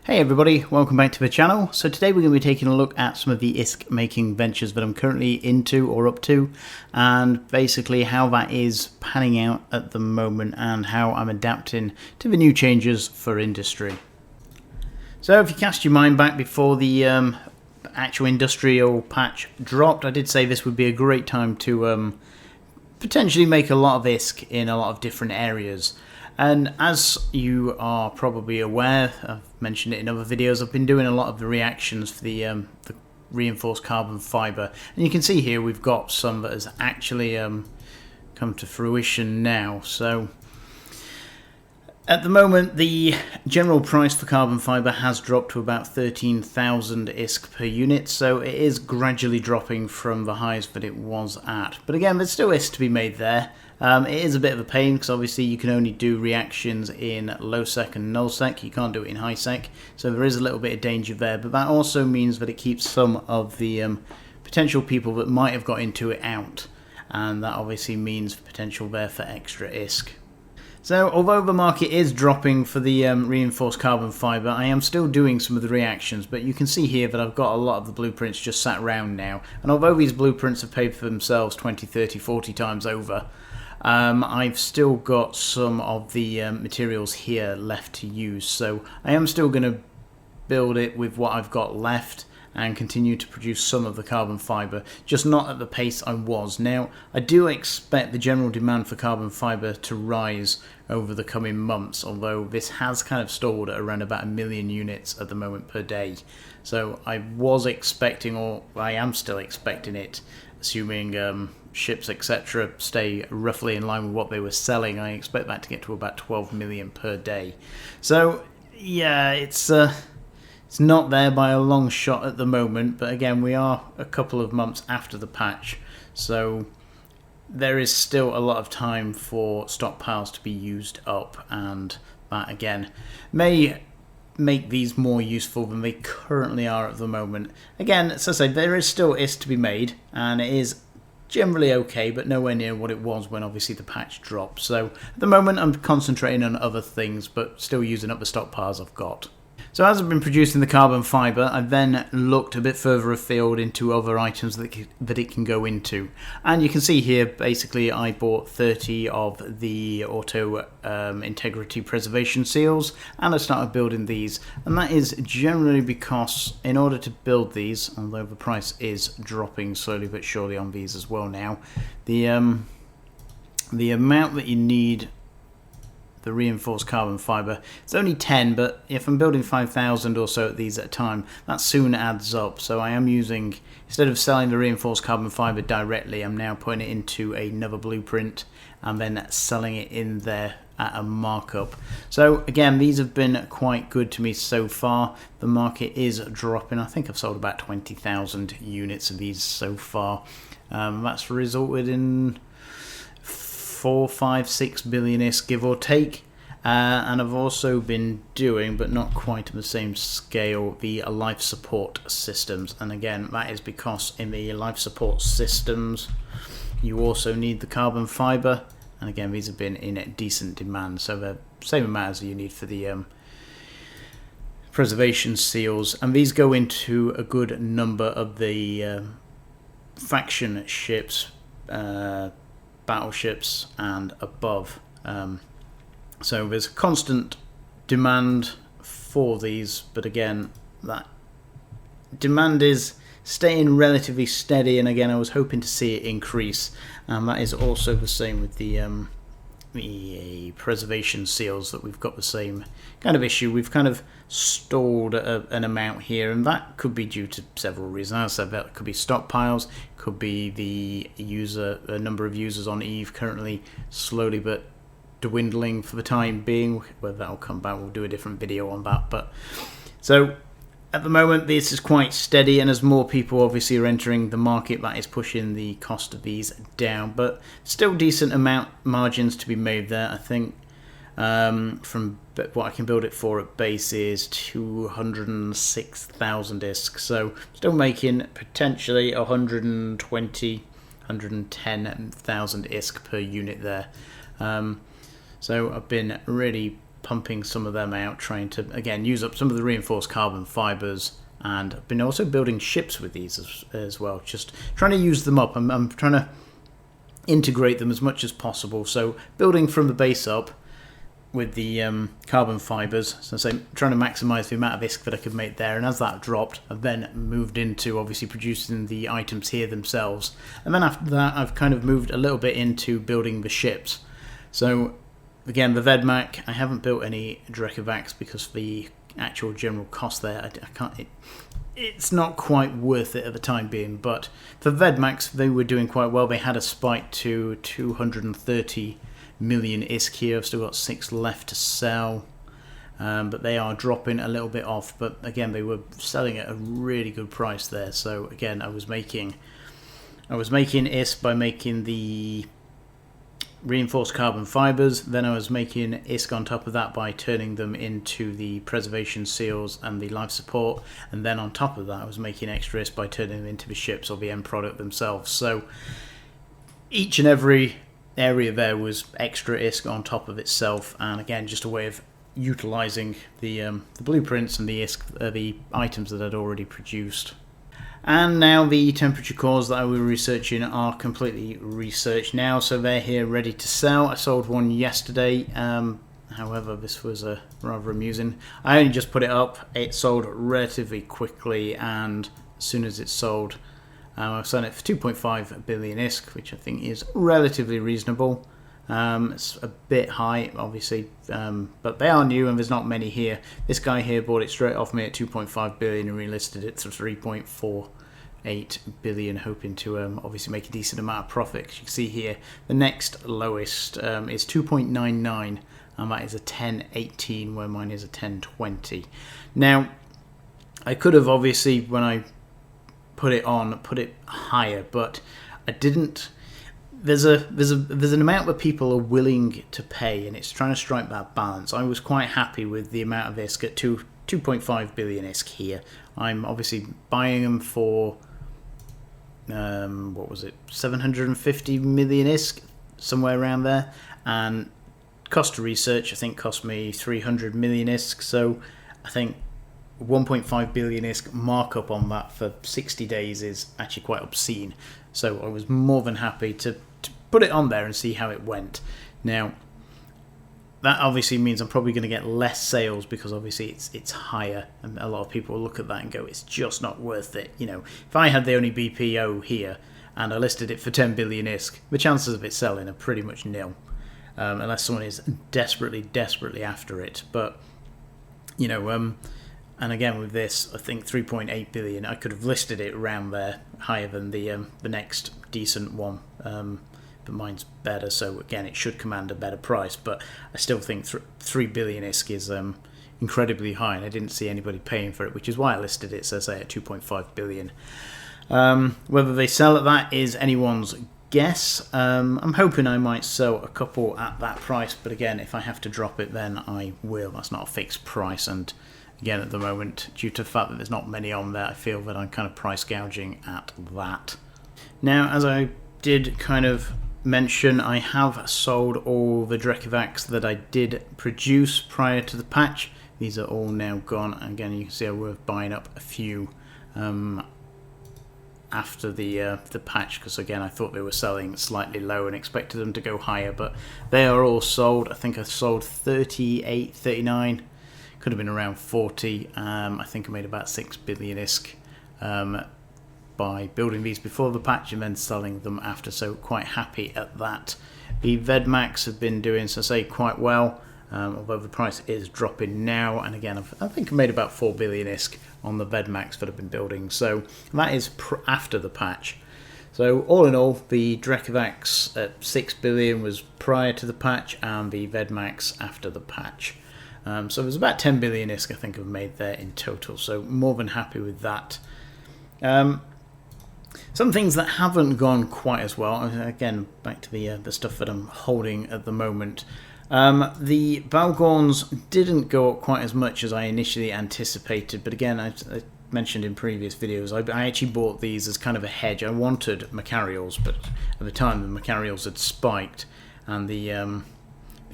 Hey everybody, welcome back to the channel. So today we're going to be taking a look at some of the ISK making ventures that I'm currently into or up to, and basically how that is panning out at the moment and how I'm adapting to the new changes for industry. So if you cast your mind back before the actual industrial patch dropped, I did say this would be a great time to potentially make a lot of ISK in a lot of different areas. And as you are probably aware, I've mentioned it in other videos, I've been doing a lot of the reactions for the reinforced carbon fibre. And you can see here we've got some that has actually come to fruition now. So at the moment, the general price for carbon fibre has dropped to about 13,000 ISK per unit, so it is gradually dropping from the highs that it was at. But again, there's still ISK to be made there. It is a bit of a pain because obviously you can only do reactions in low sec and null sec, you can't do it in high sec, so there is a little bit of danger there, but that also means that it keeps some of the potential people that might have got into it out, and that obviously means potential there for extra ISK. So although the market is dropping for the reinforced carbon fibre, I am still doing some of the reactions, but you can see here that I've got a lot of the blueprints just sat around now, and although these blueprints have paid for themselves 20, 30, 40 times over, I've still got some of the materials here left to use, so I am still going to build it with what I've got left and continue to produce some of the carbon fibre, just not at the pace I was. Now, I do expect the general demand for carbon fibre to rise over the coming months, although this has kind of stalled at around about 1 million units at the moment per day. So I was expecting, or I am still expecting it, assuming ships etc. stay roughly in line with what they were selling, I expect that to get to about 12 million per day. So yeah, it's not there by a long shot at the moment, but again, we are a couple of months after the patch, so there is still a lot of time for stockpiles to be used up, and that again may make these more useful than they currently are at the moment. Again, as I say, there is still ISK to be made, and it is generally okay, but nowhere near what it was when obviously the patch dropped. So at the moment I'm concentrating on other things, but still using up the stockpiles I've got. So as I've been producing the carbon fibre, I've then looked a bit further afield into other items that it can go into. And you can see here, basically, I bought 30 of the auto integrity preservation seals, and I started building these. And that is generally because in order to build these, although the price is dropping slowly but surely on these as well now, the amount that you need the reinforced carbon fibre, it's only 10, but if I'm building 5,000 or so at these at a time, that soon adds up. So I am using, instead of selling the reinforced carbon fibre directly, I'm now putting it into another blueprint and then selling it in there at a markup. So again, these have been quite good to me so far. The market is dropping. I think I've sold about 20,000 units of these so far. That's resulted in 4, 5, 6 billion ISK, give or take. And I've also been doing, but not quite on the same scale, the life support systems. And again, that is because in the life support systems you also need the carbon fibre, and again these have been in decent demand, so they're the same amount as you need for the preservation seals, and these go into a good number of the faction ships, battleships and above. So there's constant demand for these, but again, that demand is staying relatively steady, and again I was hoping to see it increase, and that is also the same with the preservation seals, that we've got the same kind of issue. We've kind of stalled an amount here, and that could be due to several reasons. As I said, that could be stockpiles, could be the number of users on Eve currently slowly but dwindling for the time being. Whether that'll come back, we'll do a different video on that. But so at the moment this is quite steady, and as more people obviously are entering the market, that is pushing the cost of these down, but still decent amount margins to be made there. I think from what I can build it for at base is 206,000 ISK, so still making potentially 120, 110,000 ISK per unit there. So I've been really pumping some of them out, trying to again use up some of the reinforced carbon fibers, and I've been also building ships with these as well, just trying to use them up. I'm trying to integrate them as much as possible, so building from the base up with the carbon fibers, so I'm trying to maximize the amount of ISK that I could make there, and as that dropped, I've then moved into obviously producing the items here themselves, and then after that I've kind of moved a little bit into building the ships. So again, the Vedmak, I haven't built any Drekavacs because the actual general cost there, I can't, it's not quite worth it at the time being, but for Vedmaks they were doing quite well. They had a spike to 230 million ISK here. I've still got 6 left to sell, but they are dropping a little bit off, but again they were selling at a really good price there. So again, I was making ISK by making the reinforced carbon fibers, then I was making ISK on top of that by turning them into the preservation seals and the life support, and then on top of that I was making extra ISK by turning them into the ships or the end product themselves. So each and every area there was extra ISK on top of itself, and again just a way of utilizing the blueprints and the ISK, the items that I'd already produced. And now the temperature cores that I was researching are completely researched now, so they're here ready to sell. I sold one yesterday, however this was rather amusing. I only just put it up, it sold relatively quickly, and as soon as it sold, I've sold it for 2.5 billion ISK, which I think is relatively reasonable. It's a bit high, obviously, but they are new and there's not many here. This guy here bought it straight off me at 2.5 billion and relisted it for 3.48 billion, hoping to obviously make a decent amount of profit. As you can see here, the next lowest is 2.99, and that is a 1018, where mine is a 1020. Now, I could have obviously, when I put it on, put it higher, but I didn't. There's an amount that people are willing to pay, and it's trying to strike that balance. I was quite happy with the amount of ISK at 2.5 billion ISK here. I'm obviously buying them for what was it, 750 million ISK, somewhere around there, and cost of research I think cost me 300 million ISK. So I think 1.5 billion ISK markup on that for 60 days is actually quite obscene. So I was more than happy to put it on there and see how it went. Now, that obviously means I'm probably going to get less sales because obviously it's higher, and a lot of people will look at that and go, it's just not worth it. You know, if I had the only BPO here and I listed it for 10 billion ISK, the chances of it selling are pretty much nil, unless someone is desperately after it. But you know, and again with this, I think 3.8 billion, I could have listed it around there, higher than the next decent one, but mine's better, so again it should command a better price. But I still think 3 billion ISK is incredibly high, and I didn't see anybody paying for it, which is why I listed it, so say at 2.5 billion. Whether they sell at that is anyone's guess. I'm hoping I might sell a couple at that price, but again, if I have to drop it, then I will. That's not a fixed price, and again, at the moment, due to the fact that there's not many on there, I feel that I'm kind of price gouging at that. Now, as I did kind of mention, I have sold all the Drekavacs that I did produce prior to the patch. These are all now gone. Again, you can see I was buying up a few after the patch, because again I thought they were selling slightly low and expected them to go higher, but they are all sold. I think I sold 38, 39. Could have been around 40. I think I made about 6 billion ISK by building these before the patch and then selling them after, so quite happy at that. The Vedmaks have been doing, so say, quite well, although the price is dropping now, and again I think I made about 4 billion ISK on the Vedmaks that I've been building, so that is after the patch. So all in all, the Drekavacs at 6 billion was prior to the patch, and the Vedmaks after the patch. So there's about 10 billion ISK I think I've made there in total, so more than happy with that. Some things that haven't gone quite as well, again back to the stuff that I'm holding at the moment. The Valgorns didn't go up quite as much as I initially anticipated, but again, I mentioned in previous videos, I actually bought these as kind of a hedge. I wanted Macarials, but at the time the Macarials had spiked, and the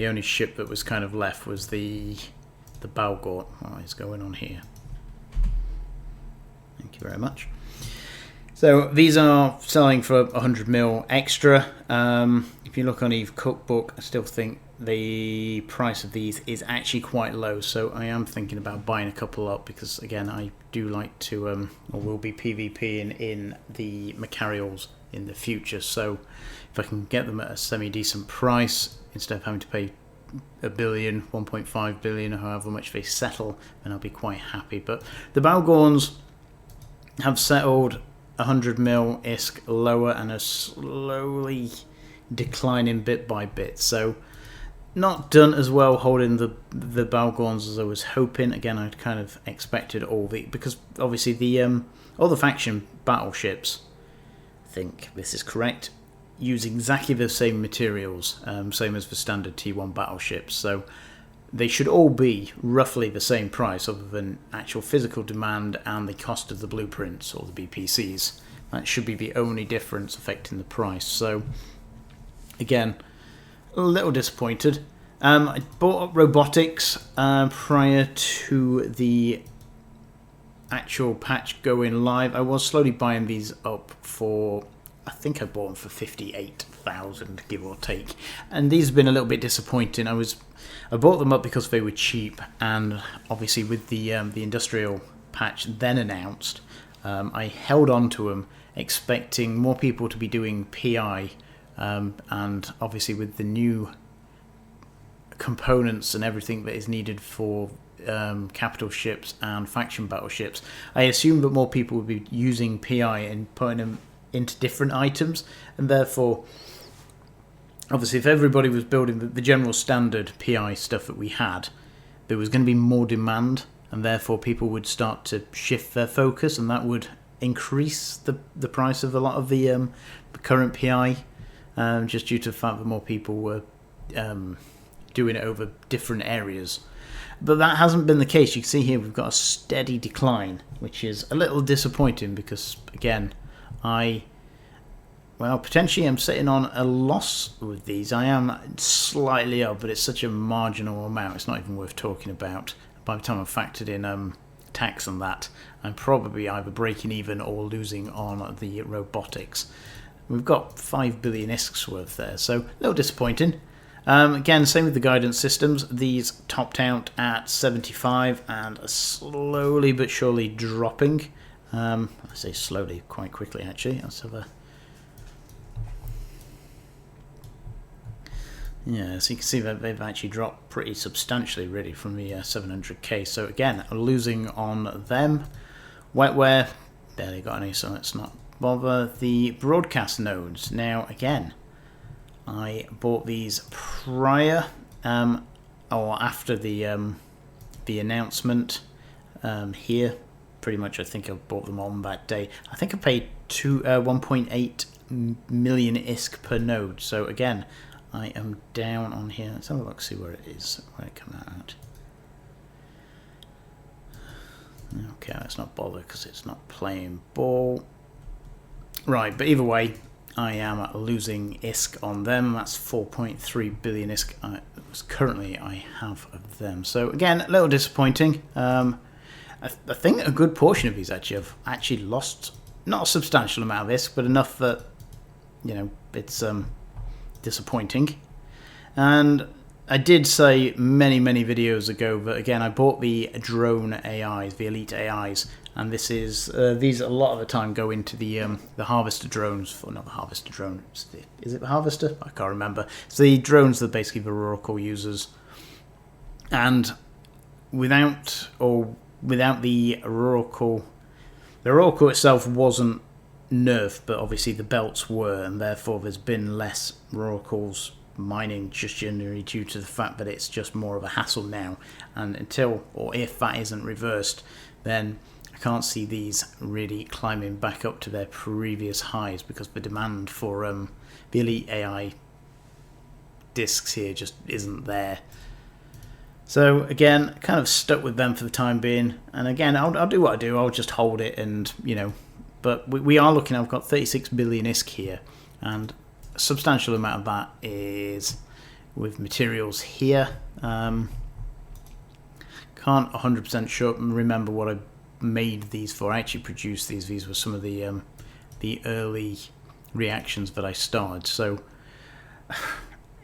The only ship that was kind of left was the Balgort. What is going on here? Thank you very much. So these are selling for 100 mil extra. If you look on Eve Cookbook, I still think the price of these is actually quite low. So I am thinking about buying a couple up because, again, I do like to, or will be PvPing in the Macarials in the future. So if I can get them at a semi-decent price, instead of having to pay $1 billion, 1.5 billion, or however much they settle, then I'll be quite happy. But the Balgorns have settled 100 mil ISK lower and are slowly declining bit by bit. So not done as well holding the Balgorns as I was hoping. Again, I'd kind of expected because obviously the all the faction battleships, I think this is correct, use exactly the same materials, same as the standard T1 battleships. So they should all be roughly the same price, other than actual physical demand and the cost of the blueprints or the BPCs. That should be the only difference affecting the price. So again, a little disappointed. I bought up robotics prior to the actual patch going live. I was slowly buying these up for, I think I bought them for 58,000, give or take. And these have been a little bit disappointing. I bought them up because they were cheap, and obviously with the industrial patch then announced, I held on to them expecting more people to be doing PI, and obviously with the new components and everything that is needed for capital ships and faction battleships, I assumed that more people would be using PI and putting them into different items, and therefore obviously if everybody was building the general standard PI stuff that we had, there was going to be more demand, and therefore people would start to shift their focus, and that would increase the price of a lot of the current PI, just due to the fact that more people were doing it over different areas. But that hasn't been the case. You can see here we've got a steady decline, which is a little disappointing because, again, potentially I'm sitting on a loss with these. I am slightly up, but it's such a marginal amount, it's not even worth talking about. By the time I've factored in tax and that, I'm probably either breaking even or losing on the robotics. We've got 5 billion ISKs worth there, so a little disappointing. Again, same with the guidance systems. These topped out at 75 and are slowly but surely dropping. I say slowly, quite quickly actually. Let's have a... Yeah, so you can see that they've actually dropped pretty substantially really from the 700k. So again, losing on them. Wetware, barely got any, so let's not bother. The broadcast nodes. Now again, I bought these prior or after the announcement here. Pretty much, I think I bought them on that day. I think I paid 1.8 million ISK per node. So again, I am down on here. Let's have a look, see where it is, where it comes out. Okay, let's not bother because it's not playing ball. Right, but either way, I am losing ISK on them. That's 4.3 billion ISK currently I have of them. So again, a little disappointing. I think a good portion of these actually have actually lost, not a substantial amount of ISK, but enough that, you know, it's disappointing. And I did say many videos ago that, again, I bought the drone AIs, the elite AIs, and this is these a lot of the time go into the harvester drones. Not the harvester drone, is it the harvester? I can't remember. It's the drones that basically the Oracle uses, and without the Oracle itself wasn't nerfed, but obviously the belts were, and therefore there's been less Oracles mining just generally due to the fact that it's just more of a hassle now. And until or if that isn't reversed, then I can't see these really climbing back up to their previous highs, because the demand for the elite AI discs here just isn't there. So again, kind of stuck with them for the time being. And again, I'll do what I do. I'll just hold it, and you know. But we are looking. I've got 36 billion ISK here, and a substantial amount of that is with materials here. Can't 100% sure remember what I made these for. I actually produced these. These were some of the early reactions that I started. So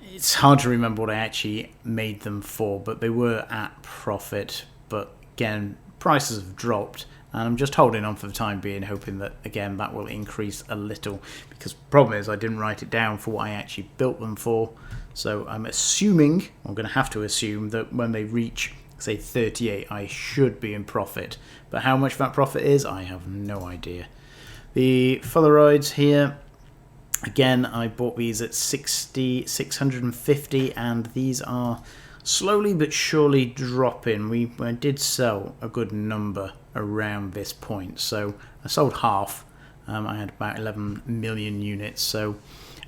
it's hard to remember what I actually made them for, but they were at profit. But again, prices have dropped, and I'm just holding on for the time being, hoping that again that will increase a little, because the problem is I didn't write it down for what I actually built them for. So I'm going to have to assume that when they reach, say, 38, I should be in profit. But how much that profit is, I have no idea. The Polaroids here, again, I bought these at 650, and these are slowly but surely dropping. I did sell a good number around this point, so I sold half. I had about 11 million units, so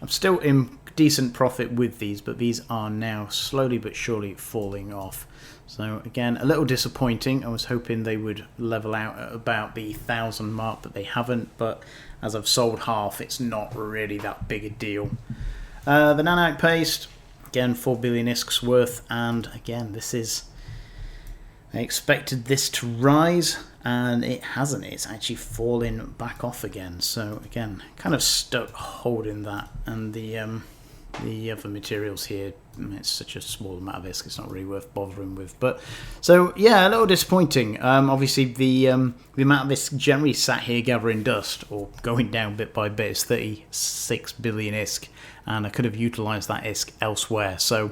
I'm still in decent profit with these, but these are now slowly but surely falling off. So again, a little disappointing. I was hoping they would level out at about the 1,000 mark, but they haven't. But as I've sold half, it's not really that big a deal. The nanoic paste, again, 4 billion ISKs worth, and again, I expected this to rise, and it hasn't. It's actually fallen back off again. So again, kind of stuck holding that, and the other materials here, it's such a small amount of ISK, it's not really worth bothering with. But so yeah, a little disappointing. Obviously the amount of ISK generally sat here gathering dust or going down bit by bit is 36 billion ISK, and I could have utilized that ISK elsewhere. So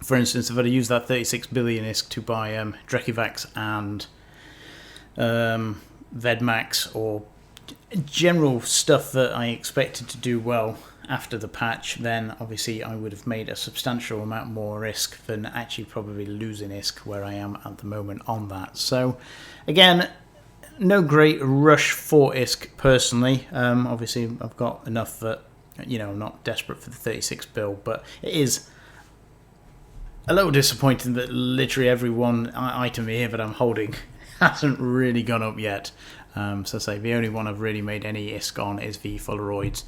for instance, if I'd used that 36 billion ISK to buy Drekivax and Vedmax, or general stuff that I expected to do well after the patch, then obviously I would have made a substantial amount more ISK than actually probably losing ISK where I am at the moment on that. So again, no great rush for ISK personally. Obviously I've got enough that, you know, I'm not desperate for the 36 bill, but it is a little disappointing that literally every one item here that I'm holding hasn't really gone up yet. So I say the only one I've really made any ISK on is the Polaroids.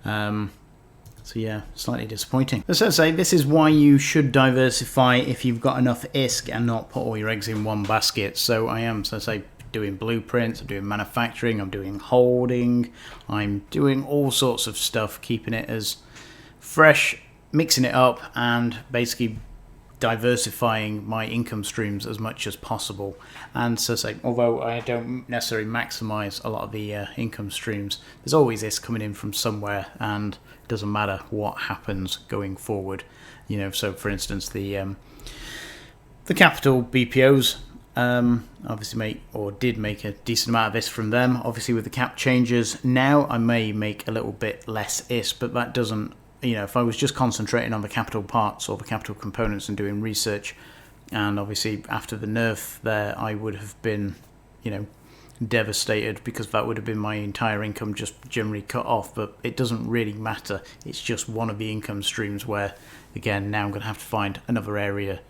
So yeah, slightly disappointing. As I say, this is why you should diversify if you've got enough ISK and not put all your eggs in one basket. So I am, so I say, doing blueprints, I'm doing manufacturing, I'm doing holding, I'm doing all sorts of stuff, keeping it as fresh, mixing it up, and basically diversifying my income streams as much as possible. And so say, although I don't necessarily maximize a lot of the income streams, there's always this coming in from somewhere, and it doesn't matter what happens going forward. You know, so for instance, the capital BPOs obviously did make a decent amount of this from them. Obviously with the cap changes now, I may make a little bit less ISK, but that doesn't, you know, if I was just concentrating on the capital parts or the capital components and doing research, and obviously after the nerf there, I would have been, you know, devastated, because that would have been my entire income just generally cut off. But it doesn't really matter. It's just one of the income streams where, again, now I'm going to have to find another area,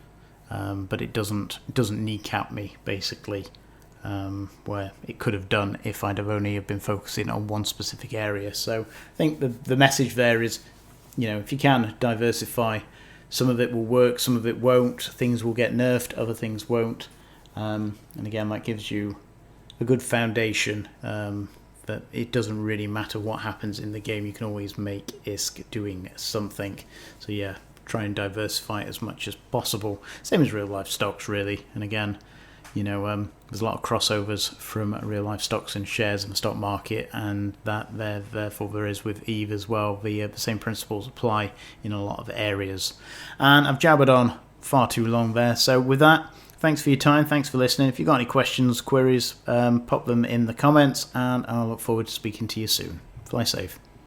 but it doesn't kneecap me basically, where it could have done if I'd have only been focusing on one specific area. So I think the message there is, you know, if you can diversify, some of it will work, some of it won't. Things will get nerfed, other things won't. And again, that gives you a good foundation, that it doesn't really matter what happens in the game. You can always make ISK doing something. So yeah, try and diversify as much as possible. Same as real life stocks, really. And again, you know, there's a lot of crossovers from real life stocks and shares in the stock market, and therefore there is with EVE as well. The same principles apply in a lot of areas. And I've jabbered on far too long there. So with that, thanks for your time, thanks for listening. If you've got any questions, queries, pop them in the comments, and I'll look forward to speaking to you soon. Fly safe.